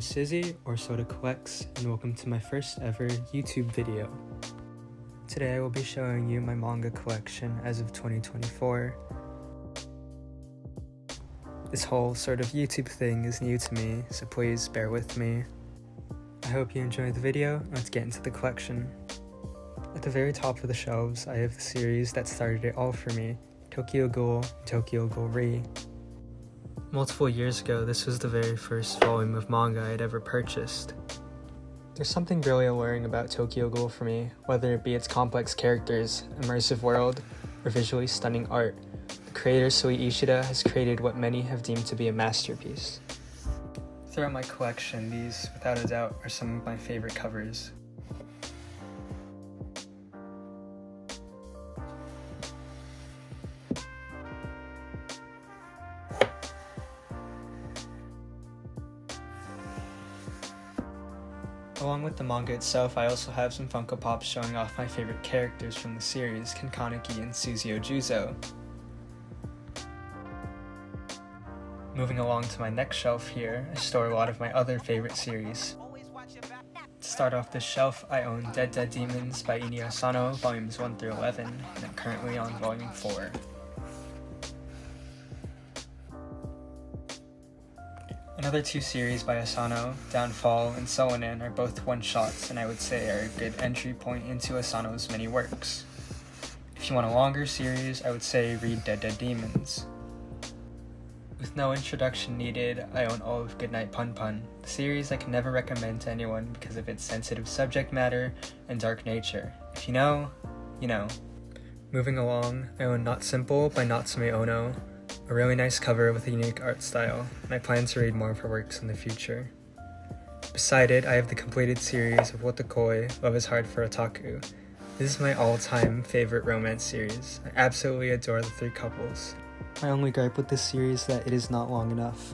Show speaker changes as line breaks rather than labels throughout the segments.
Sizzy, or Soda Collects, and welcome to my first ever YouTube video. Today I will be showing you my manga collection as of 2024. This whole sort of YouTube thing is new to me, so please bear with me. I hope you enjoy the video. Let's get into the collection. At the very top of the shelves, I have the series that started it all for me, Tokyo Ghoul and Tokyo Ghoul Re. Multiple years ago, this was the very first volume of manga I'd ever purchased. There's something really alluring about Tokyo Ghoul for me, whether it be its complex characters, immersive world, or visually stunning art. The creator Sui Ishida has created what many have deemed to be a masterpiece. Throughout my collection, these, without a doubt, are some of my favorite covers. Along with the manga itself, I also have some Funko Pops showing off my favorite characters from the series, Kenkaneki and Suzuo Juzo. Moving along to my next shelf here, I store a lot of my other favorite series. To start off this shelf, I own Dead Dead Demons by Inio Asano, volumes 1 through 11, and I'm currently on volume 4. Another two series by Asano, Downfall and Soanin, are both one-shots and I would say are a good entry point into Asano's many works. If you want a longer series, I would say read Dead Dead Demons. With no introduction needed, I own all of Goodnight Pun Pun, the series I can never recommend to anyone because of its sensitive subject matter and dark nature. If you know, you know. Moving along, I own Not Simple by Natsume Ono, a really nice cover with a unique art style, and I plan to read more of her works in the future. Beside it, I have the completed series of Wotakoi, Love is Hard for Otaku. This is my all-time favorite romance series. I absolutely adore the three couples. My only gripe with this series is that it is not long enough.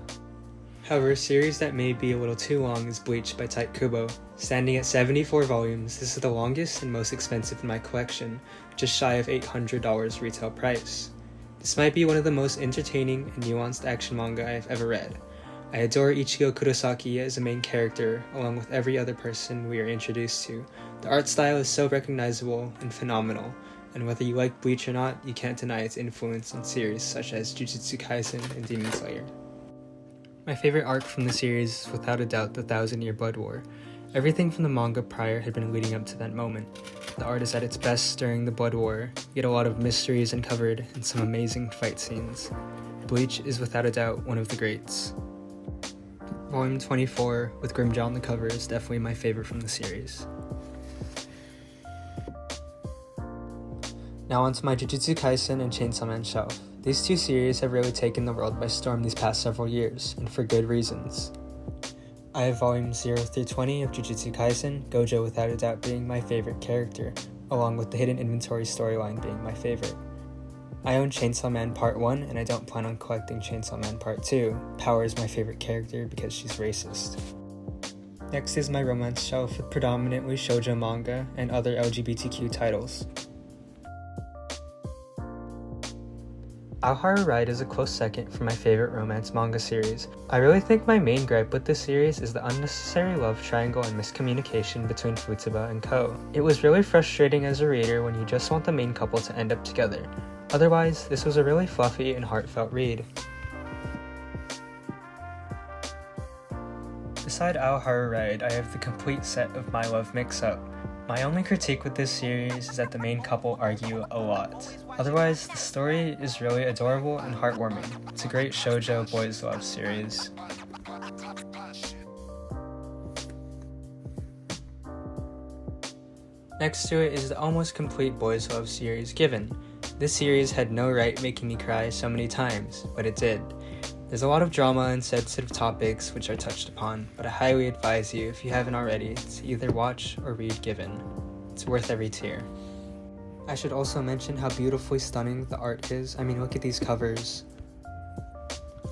However, a series that may be a little too long is Bleach by Tite Kubo. Standing at 74 volumes, this is the longest and most expensive in my collection, just shy of $800 retail price. This might be one of the most entertaining and nuanced action manga I have ever read. I adore Ichigo Kurosaki as a main character, along with every other person we are introduced to. The art style is so recognizable and phenomenal, and whether you like Bleach or not, you can't deny its influence on series such as Jujutsu Kaisen and Demon Slayer. My favorite arc from the series is without a doubt the Thousand Year Blood War. Everything from the manga prior had been leading up to that moment. The art is at its best during the Blood War, you get a lot of mysteries uncovered and some amazing fight scenes. Bleach is without a doubt one of the greats. Volume 24, with Grimmjow on the cover, is definitely my favorite from the series. Now onto my Jujutsu Kaisen and Chainsaw Man shelf. These two series have really taken the world by storm these past several years, and for good reasons. I have volumes 0 through 20 of Jujutsu Kaisen, Gojo without a doubt being my favorite character, along with the Hidden Inventory storyline being my favorite. I own Chainsaw Man Part 1, and I don't plan on collecting Chainsaw Man Part 2. Power is my favorite character because she's racist. Next is my romance shelf with predominantly shoujo manga and other LGBTQ titles. Aoharu Ride is a close second for my favorite romance manga series. I really think my main gripe with this series is the unnecessary love triangle and miscommunication between Futaba and Ko. It was really frustrating as a reader when you just want the main couple to end up together. Otherwise, this was a really fluffy and heartfelt read. Beside Aoharu Ride, I have the complete set of My Love Mix-Up. My only critique with this series is that the main couple argue a lot. Otherwise, the story is really adorable and heartwarming. It's a great shoujo boys love series. Next to it is the almost complete boys love series Given. This series had no right making me cry so many times, but it did. There's a lot of drama and sensitive topics which are touched upon, but I highly advise you, if you haven't already, to either watch or read Given. It's worth every tear. I should also mention how beautifully stunning the art is. I mean, look at these covers.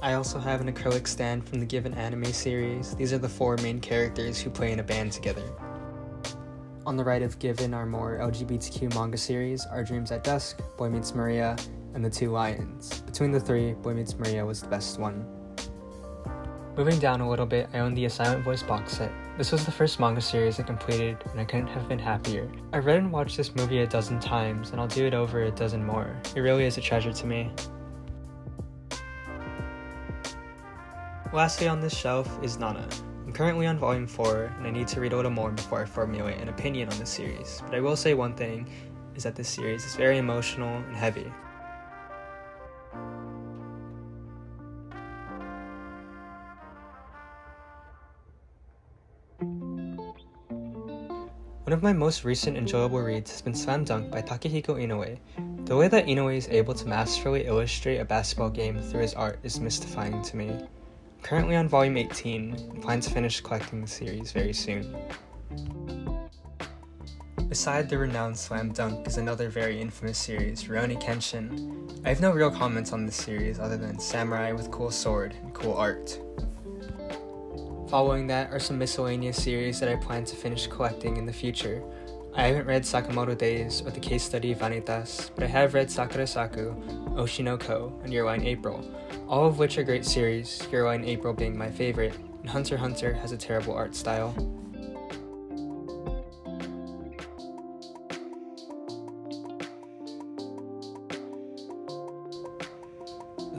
I also have an acrylic stand from the Given anime series. These are the 4 main characters who play in a band together. On the right of Given are more LGBTQ manga series, Our Dreams at Dusk, Boy Meets Maria, and The Two Lions. Between the three, Boy Meets Maria was the best one. Moving down a little bit, I own the A Silent Voice box set. This was the first manga series I completed, and I couldn't have been happier. I've read and watched this movie a dozen times, and I'll do it over a dozen more. It really is a treasure to me. Lastly on this shelf is Nana. I'm currently on volume 4, and I need to read a little more before I formulate an opinion on the series, but I will say one thing, is that this series is very emotional and heavy. One of my most recent enjoyable reads has been Slam Dunk by Takehiko Inoue. The way that Inoue is able to masterfully illustrate a basketball game through his art is mystifying to me. I'm currently on volume 18 and plan to finish collecting the series very soon. Beside the renowned Slam Dunk is another very infamous series, Rurouni Kenshin. I have no real comments on this series other than samurai with cool sword and cool art. Following that are some miscellaneous series that I plan to finish collecting in the future. I haven't read Sakamoto Days or the case study Vanitas, but I have read Sakura Saku, Oshinoko, and Your Lie in April, all of which are great series, Your Lie in April being my favorite, and Hunter x Hunter has a terrible art style.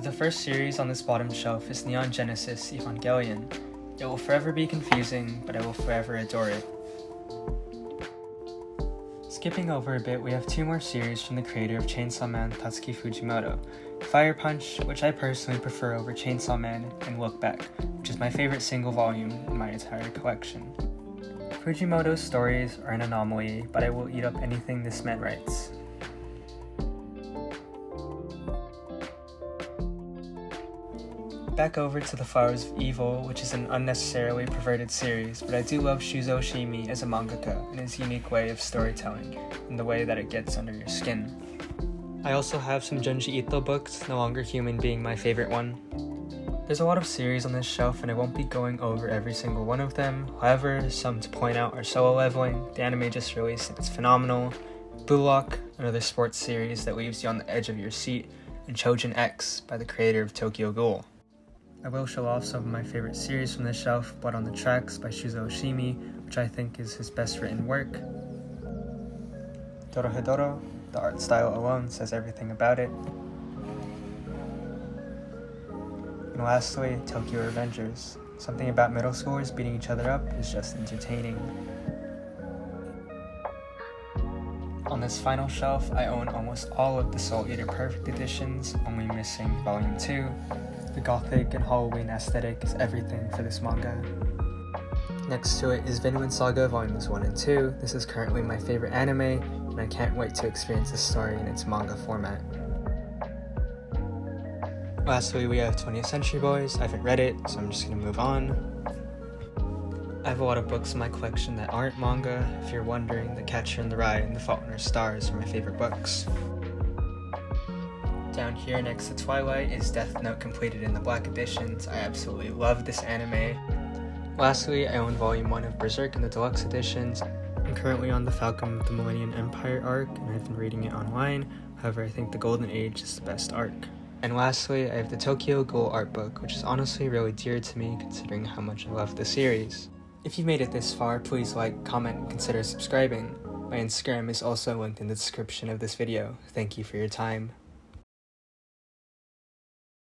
The first series on this bottom shelf is Neon Genesis Evangelion. It will forever be confusing, but I will forever adore it. Skipping over a bit, we have two more series from the creator of Chainsaw Man, Tatsuki Fujimoto. Fire Punch, which I personally prefer over Chainsaw Man, and Look Back, which is my favorite single volume in my entire collection. Fujimoto's stories are an anomaly, but I will eat up anything this man writes. Back over to the Flowers of Evil, which is an unnecessarily perverted series, but I do love Shuzo Oshimi as a mangaka and his unique way of storytelling, and the way that it gets under your skin. I also have some Junji Ito books, No Longer Human being my favorite one. There's a lot of series on this shelf and I won't be going over every single one of them, however, some to point out are Solo Leveling, the anime just released and it's phenomenal, Blue Lock, another sports series that leaves you on the edge of your seat, and Chojin X by the creator of Tokyo Ghoul. I will show off some of my favorite series from this shelf, Blood on the Tracks by Shuzo Oshimi, which I think is his best written work. Dorohedoro, the art style alone says everything about it. And lastly, Tokyo Revengers. Something about middle schoolers beating each other up is just entertaining. On this final shelf, I own almost all of the Soul Eater Perfect editions, only missing Volume 2. The gothic and Halloween aesthetic is everything for this manga. Next to it is Vinland Saga Volumes 1 and 2. This is currently my favorite anime, and I can't wait to experience this story in its manga format. Lastly, we have 20th Century Boys. I haven't read it, so I'm just going to move on. I have a lot of books in my collection that aren't manga. If you're wondering, The Catcher in the Rye and The Fault in Our Stars are my favorite books. Down here next to Twilight is Death Note completed in the black editions. I absolutely love this anime. Lastly, I own Volume 1 of Berserk in the deluxe editions. I'm currently on the Falcon of the Millennium Empire arc, and I've been reading it online. However, I think the Golden Age is the best arc. And lastly, I have the Tokyo Ghoul art book, which is honestly really dear to me considering how much I love the series. If you made it this far, please like, comment, and consider subscribing. My Instagram is also linked in the description of this video. Thank you for your time.